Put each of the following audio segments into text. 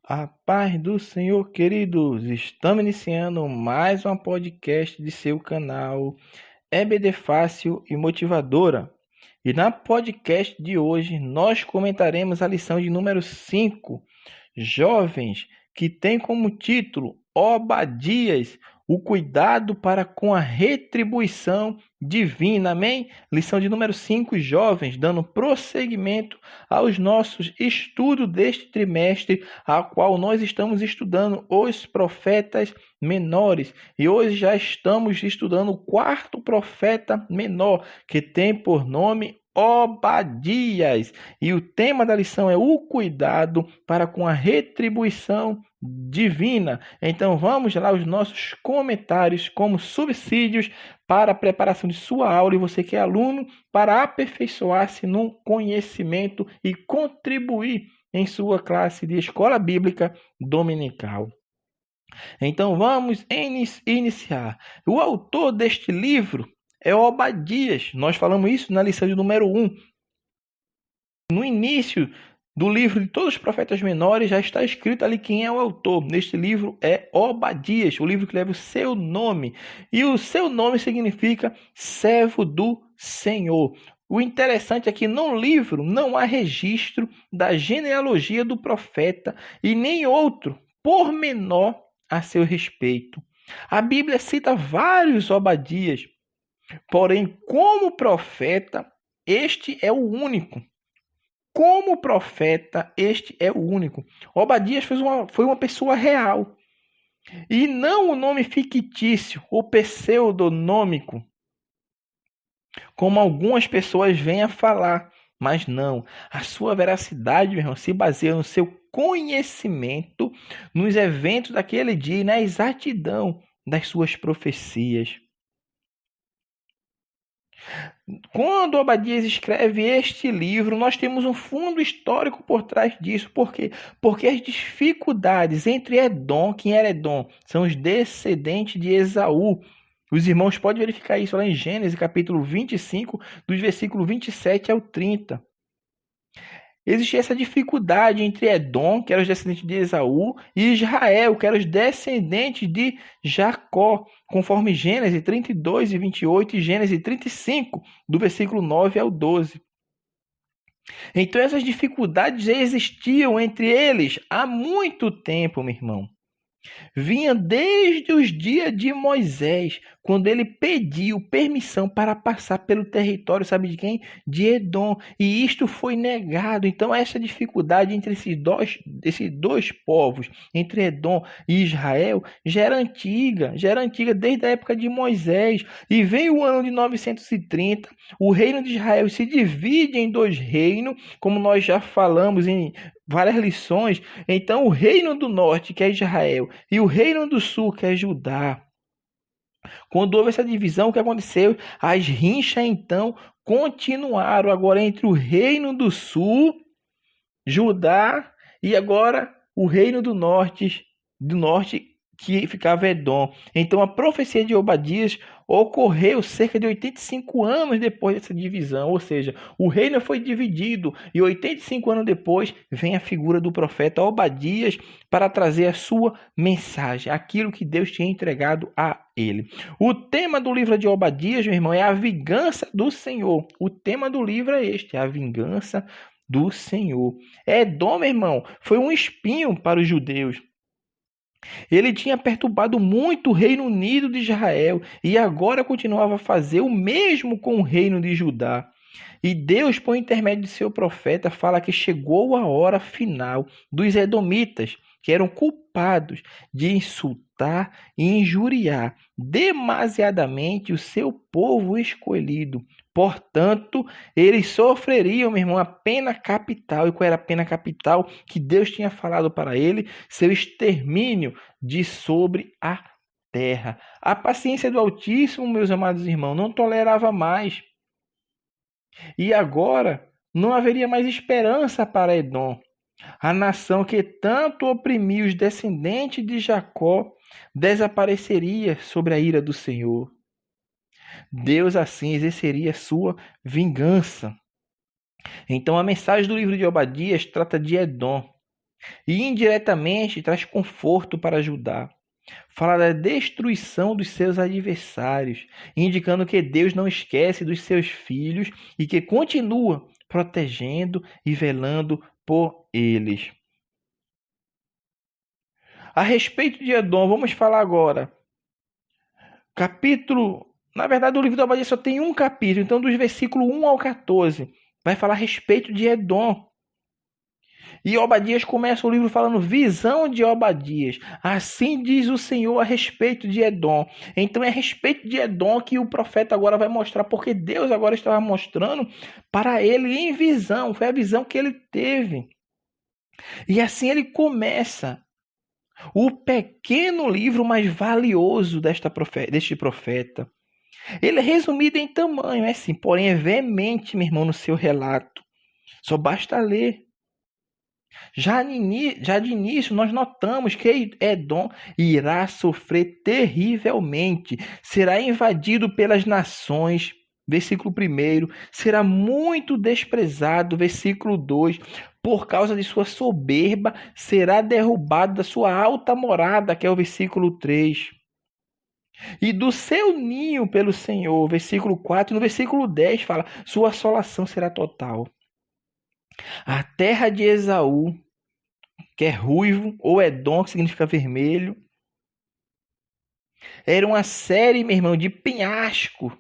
A paz do Senhor, queridos! Estamos iniciando mais um podcast de seu canal EBD Fácil e Motivadora. E na podcast de hoje nós comentaremos a lição de número 5, Jovens, que tem como título Obadias, o cuidado para com a retribuição divina. Amém? Lição de número 5, Jovens, dando prosseguimento aos nossos estudos deste trimestre, a qual nós estamos estudando os profetas menores. E hoje já estamos estudando o quarto profeta menor, que tem por nome Obadias. E o tema da lição é o cuidado para com a retribuição divina. Então vamos lá os nossos comentários como subsídios para a preparação de sua aula, e você que é aluno, para aperfeiçoar-se no conhecimento e contribuir em sua classe de escola bíblica dominical. Então vamos iniciar. O autor deste livro é Obadias. Nós falamos isso na lição de número 1. No início do livro de todos os profetas menores já está escrito ali quem é o autor. Neste livro é Obadias, o livro que leva o seu nome. E o seu nome significa servo do Senhor. O interessante é que no livro não há registro da genealogia do profeta e nem outro pormenor a seu respeito. A Bíblia cita vários Obadias, porém, como profeta, este é o único. Como profeta, este é o único. Obadias foi uma pessoa real. E não o nome fictício ou pseudonômico, como algumas pessoas vêm a falar. Mas não. A sua veracidade, meu irmão, se baseia no seu conhecimento, nos eventos daquele dia e na exatidão das suas profecias. Quando Obadias escreve este livro, nós temos um fundo histórico por trás disso. Por quê? Porque as dificuldades entre Edom, quem era Edom? São os descendentes de Esaú. Os irmãos podem verificar isso lá em Gênesis, capítulo 25, dos versículos 27 ao 30. Existia essa dificuldade entre Edom, que era os descendentes de Esaú, e Israel, que eram os descendentes de Jacó, conforme Gênesis 32 e 28 e Gênesis 35, do versículo 9 ao 12. Então essas dificuldades já existiam entre eles há muito tempo, meu irmão. Vinha desde os dias de Moisés, quando ele pediu permissão para passar pelo território, sabe de quem? De Edom. E isto foi negado. Então essa dificuldade entre esses dois povos, entre Edom e Israel, já era antiga desde a época de Moisés. E vem o ano de 930, o reino de Israel se divide em dois reinos, como nós já falamos em várias lições. Então o reino do norte, que é Israel, e o reino do sul, que é Judá. Quando houve essa divisão, o que aconteceu? As rinchas então continuaram agora entre o reino do sul, Judá, e agora o reino do norte que ficava Edom. Então a profecia de Obadias ocorreu cerca de 85 anos depois dessa divisão, ou seja, o reino foi dividido e 85 anos depois vem a figura do profeta Obadias para trazer a sua mensagem, aquilo que Deus tinha entregado a ele. O tema do livro de Obadias, meu irmão, é a vingança do Senhor. O tema do livro é este, a vingança do Senhor. Edom, meu irmão, foi um espinho para os judeus. Ele tinha perturbado muito o Reino Unido de Israel e agora continuava a fazer o mesmo com o reino de Judá. E Deus, por intermédio de seu profeta, fala que chegou a hora final dos edomitas, que eram culpados de insultar e injuriar demasiadamente o seu povo escolhido. Portanto, eles sofreriam, meu irmão, a pena capital. E qual era a pena capital que Deus tinha falado para ele? Seu extermínio de sobre a terra. A paciência do Altíssimo, meus amados irmãos, não tolerava mais. E agora não haveria mais esperança para Edom. A nação que tanto oprimia os descendentes de Jacó desapareceria sobre a ira do Senhor. Deus assim exerceria sua vingança. Então a mensagem do livro de Obadias trata de Edom. E indiretamente traz conforto para Judá. Fala da destruição dos seus adversários, indicando que Deus não esquece dos seus filhos e que continua protegendo e velando por eles. A respeito de Edom, vamos falar agora. Na verdade, o livro da Obadias só tem um capítulo, então dos versículos 1 ao 14, vai falar a respeito de Edom. E Obadias começa o livro falando visão de Obadias. Assim diz o Senhor a respeito de Edom. Então é a respeito de Edom que o profeta agora vai mostrar, porque Deus agora estava mostrando para ele em visão. Foi a visão que ele teve. E assim ele começa o pequeno livro mais valioso deste profeta. Ele é resumido em tamanho, é sim, porém é veemente, meu irmão, no seu relato. Só basta ler. Já de início, nós notamos que Edom irá sofrer terrivelmente, será invadido pelas nações, versículo 1, será muito desprezado, versículo 2, por causa de sua soberba, será derrubado da sua alta morada, que é o versículo 3. E do seu ninho pelo Senhor, versículo 4, no versículo 10 fala, sua assolação será total. A terra de Esaú, que é ruivo, ou Edom, que significa vermelho. Era uma série, meu irmão, de penhasco,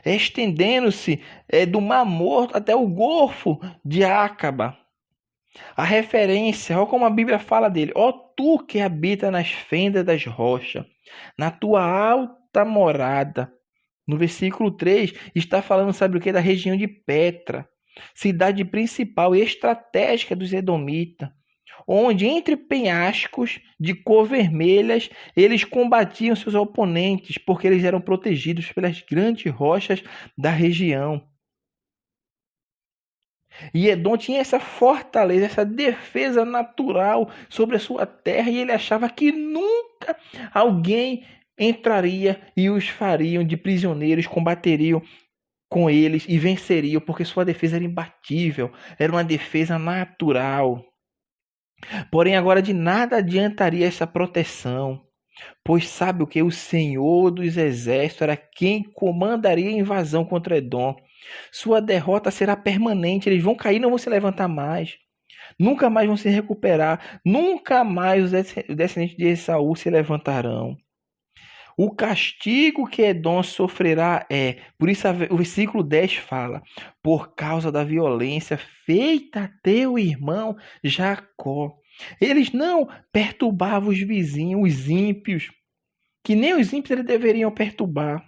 estendendo-se do Mar Morto até o Golfo de Acaba. A referência, olha como a Bíblia fala dele. Ó tu que habita nas fendas das rochas, na tua alta morada. No versículo 3, está falando, sabe o que? Da região de Petra, cidade principal e estratégica dos Edomitas, onde entre penhascos de cor vermelhas eles combatiam seus oponentes, porque eles eram protegidos pelas grandes rochas da região. E Edom tinha essa fortaleza, essa defesa natural sobre a sua terra, e ele achava que nunca alguém entraria e os fariam de prisioneiros, combateriam com eles e venceriam, porque sua defesa era imbatível, era uma defesa natural. Porém, agora de nada adiantaria essa proteção, pois sabe o que? O Senhor dos Exércitos era quem comandaria a invasão contra Edom. Sua derrota será permanente, eles vão cair e não vão se levantar mais. Nunca mais vão se recuperar, nunca mais os descendentes de Esaú se levantarão. O castigo que Edom sofrerá por isso o versículo 10 fala, por causa da violência feita a teu irmão Jacó. Eles não perturbavam os vizinhos, os ímpios, que nem os ímpios eles deveriam perturbar.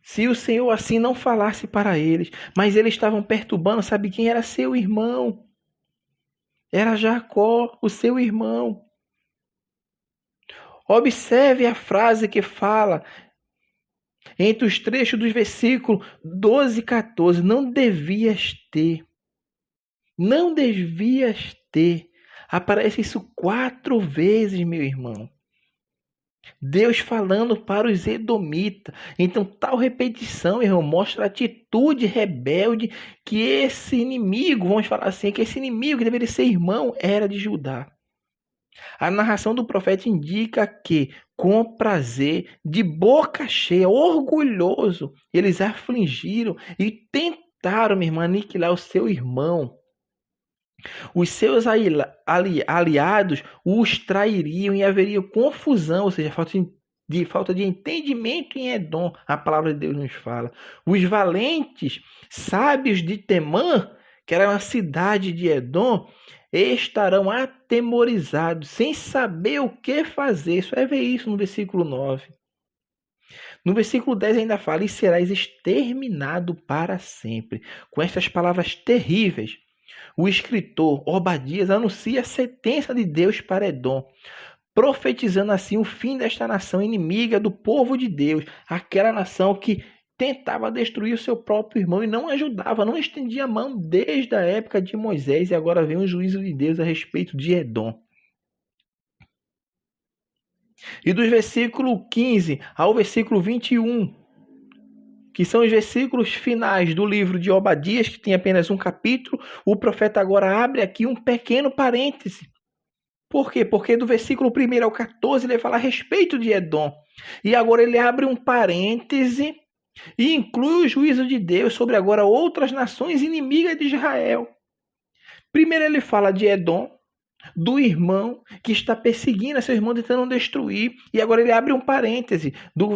Se o Senhor assim não falasse para eles, mas eles estavam perturbando, sabe quem era seu irmão? Era Jacó, o seu irmão. Observe a frase que fala entre os trechos dos versículos 12 e 14. Não devias ter. Não devias ter. Aparece isso 4 vezes, meu irmão. Deus falando para os edomitas. Então, tal repetição, irmão, mostra a atitude rebelde que esse inimigo, vamos falar assim, que esse inimigo que deveria ser irmão, era de Judá. A narração do profeta indica que, com prazer, de boca cheia, orgulhoso, eles afligiram e tentaram, minha irmã, aniquilar o seu irmão. Os seus aliados os trairiam e haveria confusão, ou seja, falta de entendimento em Edom, a palavra de Deus nos fala. Os valentes, sábios de Temã, que era uma cidade de Edom, estarão atemorizados, sem saber o que fazer. Só é ver isso no versículo 9. No versículo 10 ainda fala, e serás exterminado para sempre. Com estas palavras terríveis, o escritor Obadias anuncia a sentença de Deus para Edom, profetizando assim o fim desta nação inimiga do povo de Deus, aquela nação que tentava destruir o seu próprio irmão e não ajudava, não estendia a mão desde a época de Moisés, e agora vem o juízo de Deus a respeito de Edom. E dos versículo 15 ao versículo 21, que são os versículos finais do livro de Obadias, que tem apenas um capítulo, o profeta agora abre aqui um pequeno parêntese. Por quê? Porque do versículo 1 ao 14 ele fala a respeito de Edom. E agora ele abre um parêntese e inclui o juízo de Deus sobre agora outras nações inimigas de Israel. Primeiro ele fala de Edom, do irmão que está perseguindo a seu irmão, tentando destruir. E agora ele abre um parêntese do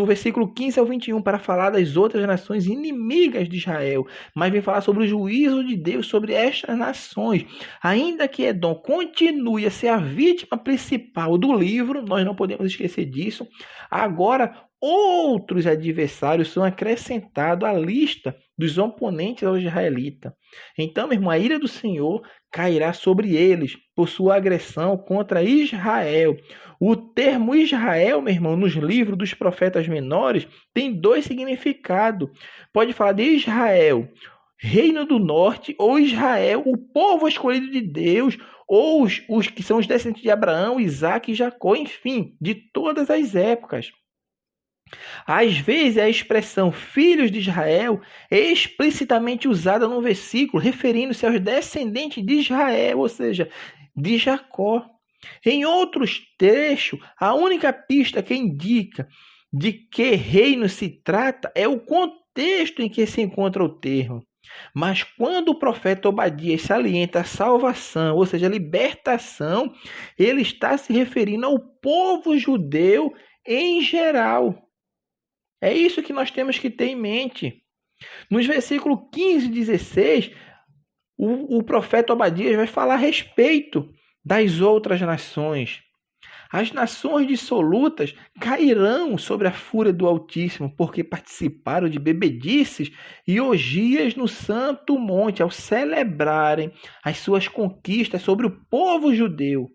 versículo 15 ao 21 para falar das outras nações inimigas de Israel. Mas vem falar sobre o juízo de Deus sobre estas nações. Ainda que Edom continue a ser a vítima principal do livro, nós não podemos esquecer disso. Agora, outros adversários são acrescentados à lista dos oponentes aos israelitas. Então, meu irmão, a ira do Senhor cairá sobre eles por sua agressão contra Israel. O termo Israel, meu irmão, nos livros dos profetas menores, tem dois significados. Pode falar de Israel, reino do norte, ou Israel, o povo escolhido de Deus, ou os que são os descendentes de Abraão, Isaac e Jacó, enfim, de todas as épocas. Às vezes a expressão filhos de Israel é explicitamente usada no versículo referindo-se aos descendentes de Israel, ou seja, de Jacó. Em outros trechos, a única pista que indica de que reino se trata é o contexto em que se encontra o termo. Mas quando o profeta Obadias salienta a salvação, ou seja, a libertação, ele está se referindo ao povo judeu em geral. É isso que nós temos que ter em mente. Nos versículos 15 e 16, o profeta Obadias vai falar a respeito das outras nações. As nações dissolutas cairão sobre a fúria do Altíssimo, porque participaram de bebedices e orgias no santo monte, ao celebrarem as suas conquistas sobre o povo judeu.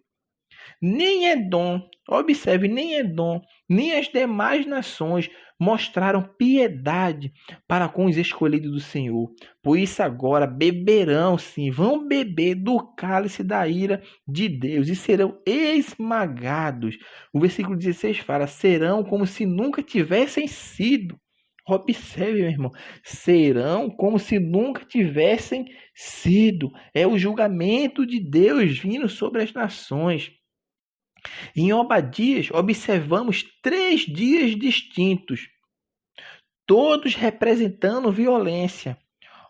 Nem Edom, observe, nem Edom, nem as demais nações mostraram piedade para com os escolhidos do Senhor. Por isso agora beberão, sim, vão beber do cálice da ira de Deus e serão esmagados. O versículo 16 fala, serão como se nunca tivessem sido. Observe, meu irmão, serão como se nunca tivessem sido. É o julgamento de Deus vindo sobre as nações. Em Obadias, observamos 3 dias distintos, todos representando violência.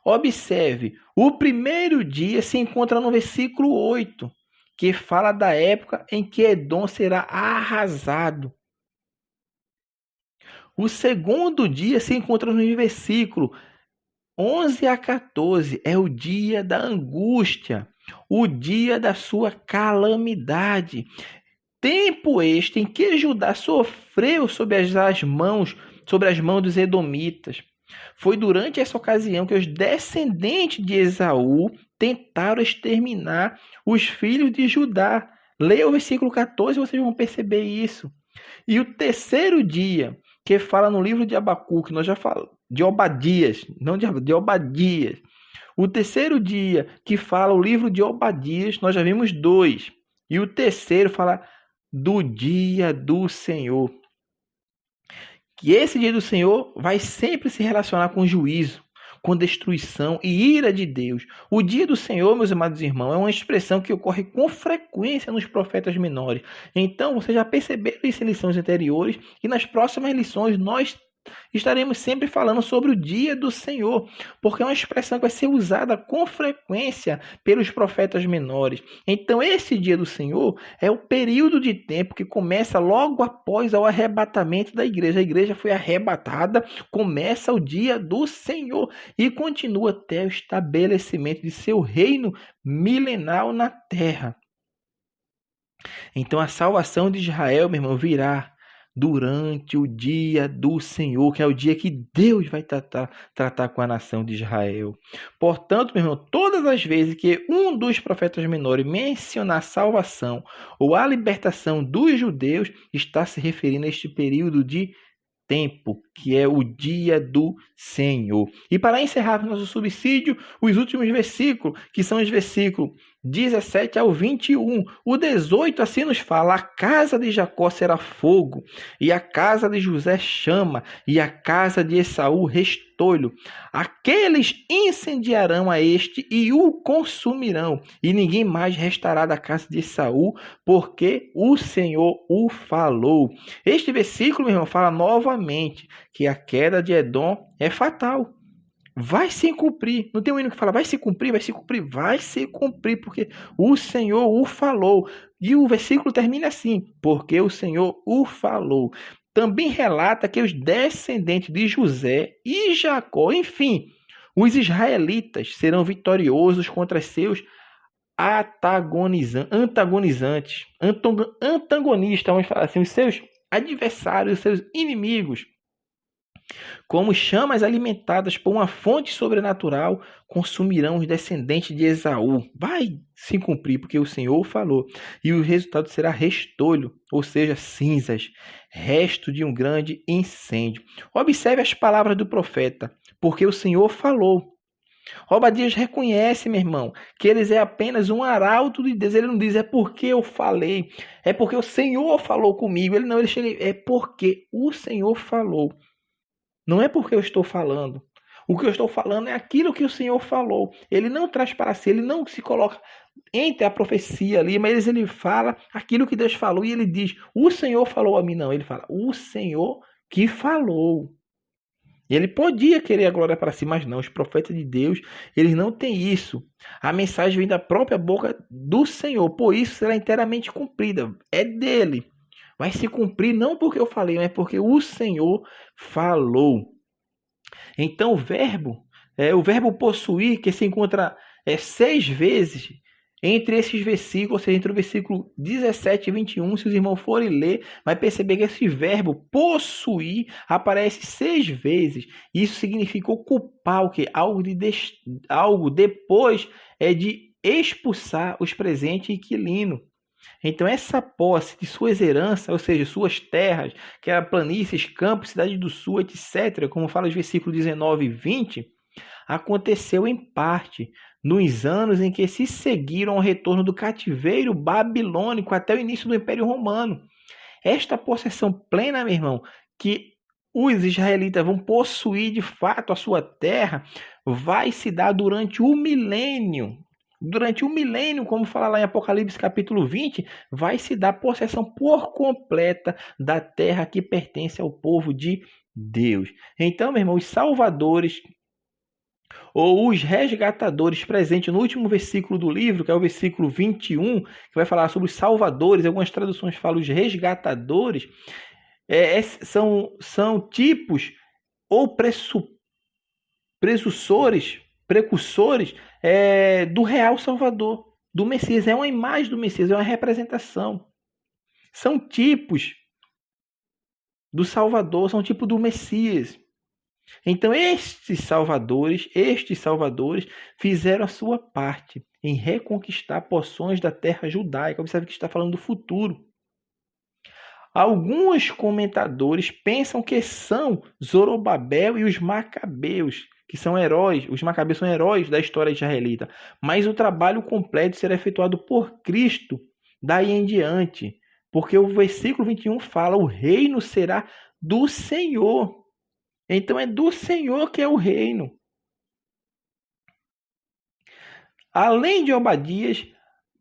Observe, o primeiro dia se encontra no versículo 8, que fala da época em que Edom será arrasado. O segundo dia se encontra no versículo 11 a 14, é o dia da angústia, o dia da sua calamidade. Tempo este em que Judá sofreu sob as mãos dos edomitas. Foi durante essa ocasião que os descendentes de Esaú tentaram exterminar os filhos de Judá. Leia o versículo 14 e vocês vão perceber isso. E o terceiro dia, que fala no livro de Abacuque, nós já falamos, de Obadias, não de Obadias. O terceiro dia, que fala o livro de Obadias, nós já vimos 2. E o terceiro fala do dia do Senhor. Que esse dia do Senhor vai sempre se relacionar com juízo, com destruição e ira de Deus. O dia do Senhor, meus amados irmãos, é uma expressão que ocorre com frequência nos profetas menores. Então, vocês já perceberam isso em lições anteriores, e nas próximas lições nós estaremos sempre falando sobre o dia do Senhor, porque é uma expressão que vai ser usada com frequência pelos profetas menores. Então, esse dia do Senhor é o período de tempo que começa logo após o arrebatamento da igreja. A igreja foi arrebatada, começa o dia do Senhor e continua até o estabelecimento de seu reino milenar na terra. Então, a salvação de Israel, meu irmão, virá durante o dia do Senhor, que é o dia que Deus vai tratar com a nação de Israel. Portanto, meu irmão, todas as vezes que um dos profetas menores mencionar a salvação ou a libertação dos judeus, está se referindo a este período de tempo, que é o dia do Senhor. E para encerrar nosso subsídio, os últimos versículos, que são os versículos 17 ao 21. O 18 assim nos fala: a casa de Jacó será fogo, e a casa de José chama, e a casa de Esaú restolho. Aqueles incendiarão a este e o consumirão, e ninguém mais restará da casa de Esaú, porque o Senhor o falou. Este versículo, meu irmão, fala novamente que a queda de Edom é fatal. Vai se cumprir. Não tem um hino que fala vai se cumprir, vai se cumprir, vai se cumprir, porque o Senhor o falou. E o versículo termina assim: porque o Senhor o falou. Também relata que os descendentes de José e Jacó, enfim, os serão vitoriosos contra seus antagonistas, vamos falar assim, os seus adversários, os seus inimigos. Como chamas alimentadas por uma fonte sobrenatural, consumirão os descendentes de Esaú. Vai se cumprir, porque o Senhor falou. E o resultado será restolho, ou seja, cinzas, resto de um grande incêndio. Observe as palavras do profeta, porque o Senhor falou. Obadias reconhece, meu irmão, que eles é apenas um arauto de Deus. Ele não diz, é porque eu falei, é porque o Senhor falou comigo. Ele chega, é porque o Senhor falou. Não é porque eu estou falando. O que eu estou falando é aquilo que o Senhor falou. Ele não traz para si, ele não se coloca entre a profecia ali, mas ele fala aquilo que Deus falou e ele diz, o Senhor falou a mim. Não, ele fala, o Senhor que falou. Ele podia querer a glória para si, mas não. Os profetas de Deus, eles não têm isso. A mensagem vem da própria boca do Senhor, por isso será inteiramente cumprida. É dele. Vai se cumprir não porque eu falei, mas porque o Senhor falou. Então o verbo possuir, que se encontra 6 vezes entre esses versículos, ou seja, entre o versículo 17 e 21, se os irmãos forem ler, vai perceber que esse verbo possuir aparece 6 vezes. Isso significa ocupar o quê? Algo depois de expulsar os presentes inquilinos. Então, essa posse de suas heranças, ou seja, suas terras, que eram planícies, campos, cidade do sul, etc., como fala os versículos 19 e 20, aconteceu em parte nos anos em que se seguiram ao retorno do cativeiro babilônico até o início do Império Romano. Esta possessão plena, meu irmão, que os israelitas vão possuir de fato a sua terra, vai se dar durante o milênio. Durante o milênio, como fala lá em Apocalipse capítulo 20, vai se dar possessão por completa da terra que pertence ao povo de Deus. Então, meu irmão, os salvadores ou os resgatadores presentes no último versículo do livro, que é o versículo 21, que vai falar sobre os salvadores, algumas traduções falam os resgatadores, são tipos ou precursores do real Salvador, do Messias. É uma imagem do Messias, é uma representação. São tipos do Salvador, são tipos do Messias. Então estes salvadores fizeram a sua parte em reconquistar porções da terra judaica. Observe que está falando do futuro. Alguns comentadores pensam que são Zorobabel e os Macabeus, que são heróis. Os Macabeus são heróis da história israelita. Mas o trabalho completo será efetuado por Cristo daí em diante. Porque o versículo 21 fala, o reino será do Senhor. Então é do Senhor que é o reino. Além de Obadias,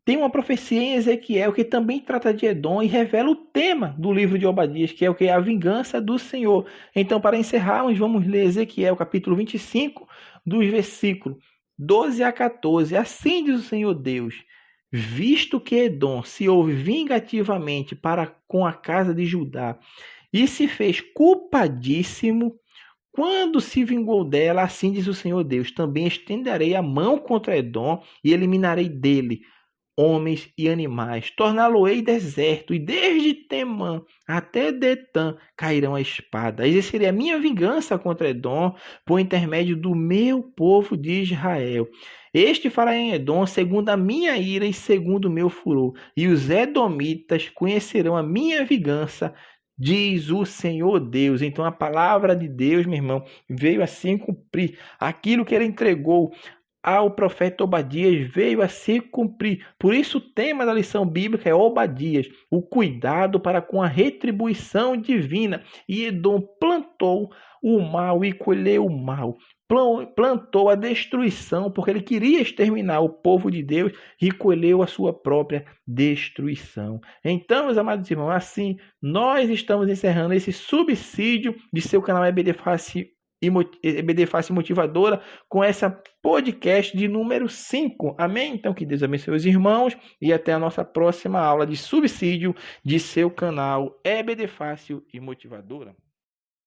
tem uma profecia em Ezequiel que também trata de Edom e revela o tema do livro de Obadias, que é o que? A vingança do Senhor. Então, para encerrarmos, vamos ler Ezequiel, capítulo 25, dos versículos 12 a 14. Assim diz o Senhor Deus, visto que Edom se houve vingativamente para com a casa de Judá e se fez culpadíssimo, quando se vingou dela, assim diz o Senhor Deus, também estenderei a mão contra Edom e eliminarei dele homens e animais, torná-lo-ei deserto, e desde Temã até Detã cairão a espada. Exercerei a minha vingança contra Edom por intermédio do meu povo de Israel. Este fará em Edom segundo a minha ira e segundo o meu furor, e os edomitas conhecerão a minha vingança, diz o Senhor Deus. Então a palavra de Deus, meu irmão, veio assim cumprir aquilo que ele entregou ao profeta Obadias veio a se cumprir. Por isso o tema da lição bíblica é Obadias, o cuidado para com a retribuição divina. E Edom plantou o mal e colheu o mal. Plantou a destruição, porque ele queria exterminar o povo de Deus e colheu a sua própria destruição. Então, meus amados irmãos, assim nós estamos encerrando esse subsídio de seu canal EBD Fácil Motivadora com essa podcast de número 5. Amém? Então, que Deus abençoe os irmãos e até a nossa próxima aula de subsídio de seu canal EBD Fácil e Motivadora.